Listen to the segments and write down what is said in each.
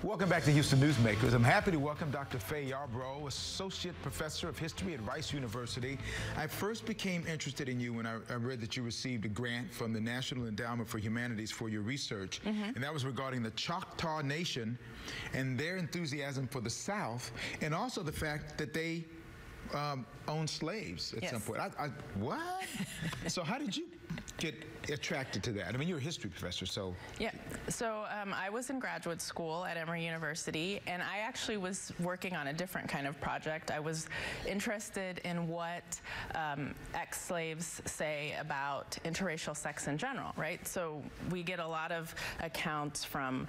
Welcome back to Houston Newsmakers. I'm happy to welcome Dr. Fay Yarbrough, Associate Professor of History at Rice University. I first became interested in you when I read that you received a grant from the National Endowment for Humanities for your research, and that was regarding the Choctaw Nation and their enthusiasm for the South, and also the fact that they owned slaves at some point. What? So how did you get attracted to that? I mean, you're a history professor, so. Yeah, so I was in graduate school at Emory University, and I actually was working on a different kind of project. I was interested in what ex-slaves say about interracial sex in general, right? So we get a lot of accounts from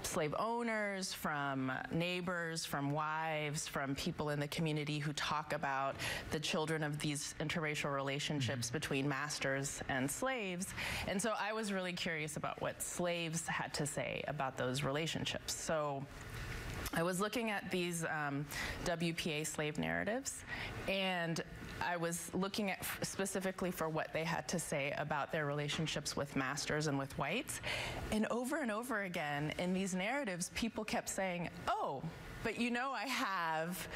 slave owners, from neighbors, from wives, from people in the community who talk about the children of these interracial relationships between masters and slaves. And so I was really curious about what slaves had to say about those relationships. So I was looking at these WPA slave narratives, and I was looking at specifically for what they had to say about their relationships with masters and with whites. And over again in these narratives, people kept saying, oh, but you know I have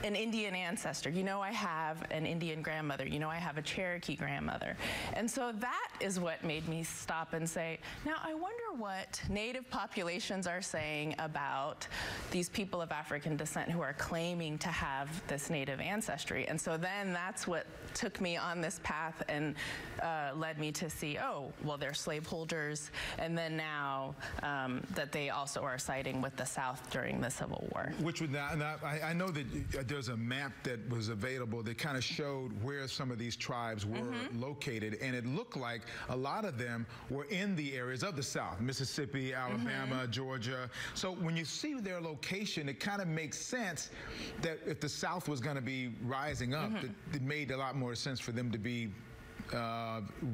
an Indian ancestor, you know I have an Indian grandmother, you know I have a Cherokee grandmother. And so that is what made me stop and say, now I wonder what Native populations are saying about these people of African descent who are claiming to have this Native ancestry. And so then that's what took me on this path and led me to see, oh, well, they're slaveholders, and then now that they also are siding with the South during the Civil War. Which would I know that there's a map that was available that kind of showed where some of these tribes were located, and it looked like a lot of them were in the areas of the South, Mississippi, Alabama, Georgia. So when you see their location, it kind of makes sense that if the South was going to be rising up, it made a lot more sense for them to be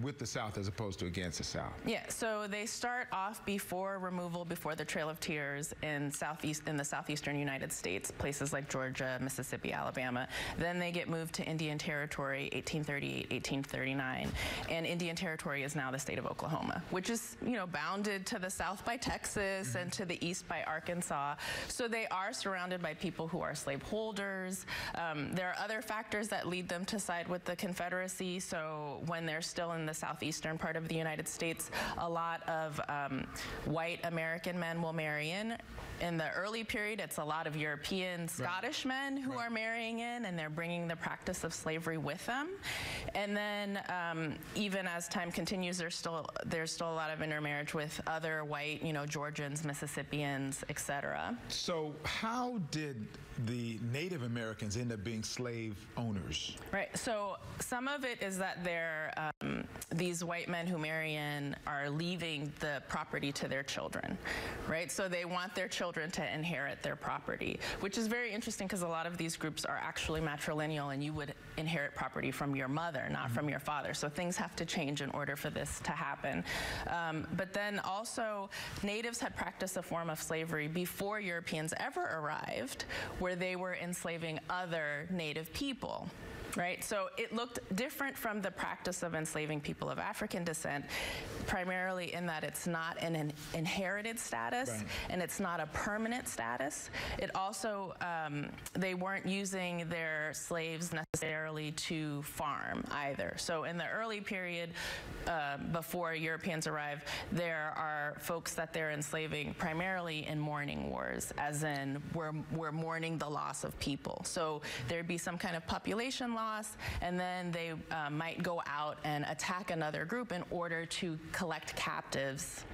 with the South as opposed to against the South. Yeah, so they start off before removal, before the Trail of Tears in the southeastern United States, places like Georgia, Mississippi, Alabama. Then they get moved to Indian Territory, 1838, 1839, and Indian Territory is now the state of Oklahoma, which is, you know, bounded to the south by Texas and to the east by Arkansas. So they are surrounded by people who are slaveholders. There are other factors that lead them to side with the Confederacy. So when they're still in the southeastern part of the United States, a lot of white American men will marry in. In the early period, it's a lot of European, Scottish men who are marrying in, and they're bringing the practice of slavery with them. And then even as time continues, there's still a lot of intermarriage with other white, you know, Georgians, Mississippians, etc. So how did the Native Americans end up being slave owners? Right. So some of it is that these white men who marry in are leaving the property to their children, right? So they want their children to inherit their property, which is very interesting because a lot of these groups are actually matrilineal, and you would inherit property from your mother, not from your father. So things have to change in order for this to happen. But then also, natives had practiced a form of slavery before Europeans ever arrived, where they were enslaving other native people. Right, so it looked different from the practice of enslaving people of African descent, primarily in that it's not an inherited status and it's not a permanent status. It also, they weren't using their slaves necessarily to farm either. So in the early period, before Europeans arrive, there are folks that they're enslaving primarily in mourning wars, as in we're mourning the loss of people. So there'd be some kind of population loss, and then they might go out and attack another group in order to collect captives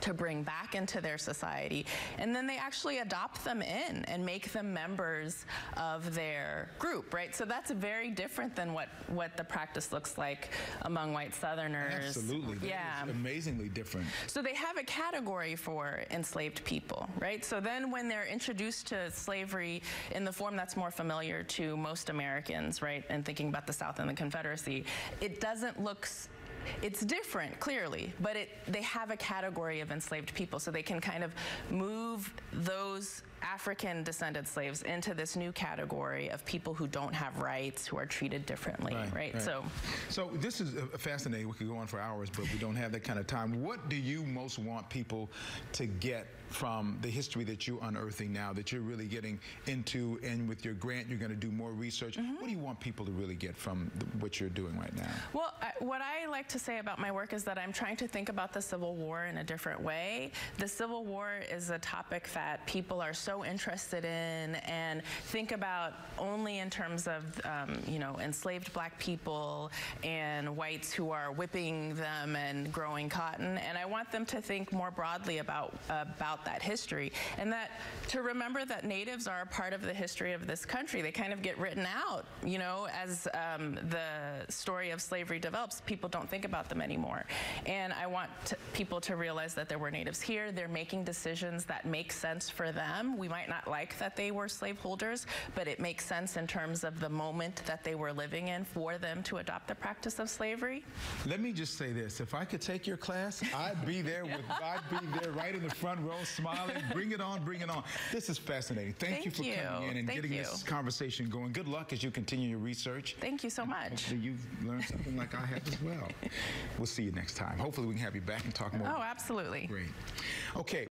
to bring back into their society, and then they actually adopt them in and make them members of their group, right? So that's very different than what the practice looks like among white Southerners. Absolutely, that is amazingly different. So they have a category for enslaved people, right? So then when they're introduced to slavery in the form that's more familiar to most Americans, right, and thinking about the South and the Confederacy, it doesn't look It's different, clearly, but they have a category of enslaved people, so they can kind of move those African-descended slaves into this new category of people who don't have rights, who are treated differently, right? So this is fascinating. We could go on for hours, but we don't have that kind of time. What do you most want people to get from the history that you're unearthing now, that you're really getting into, and with your grant, you're going to do more research? What do you want people to really get from what you're doing right now? Well, what I like to say about my work is that I'm trying to think about the Civil War in a different way. The Civil War is a topic that people are so interested in and think about only in terms of, you know, enslaved black people and whites who are whipping them and growing cotton. And I want them to think more broadly about that history, and that to remember that natives are a part of the history of this country. They kind of get written out, you know, as the story of slavery develops. People don't think about them anymore. And I want people to realize that there were natives here. They're making decisions that make sense for them. We might not like that they were slaveholders, but it makes sense in terms of the moment that they were living in for them to adopt the practice of slavery. Let me just say this. If I could take your class, I'd be there I'd be there right in the front row smiling. Bring it on, bring it on. This is fascinating. Thank you for coming in and getting this conversation going. Good luck as you continue your research. Thank you so much. Hopefully you've learned something like I have as well. We'll see you next time. Hopefully we can have you back and talk more. Oh, absolutely. Great. Okay.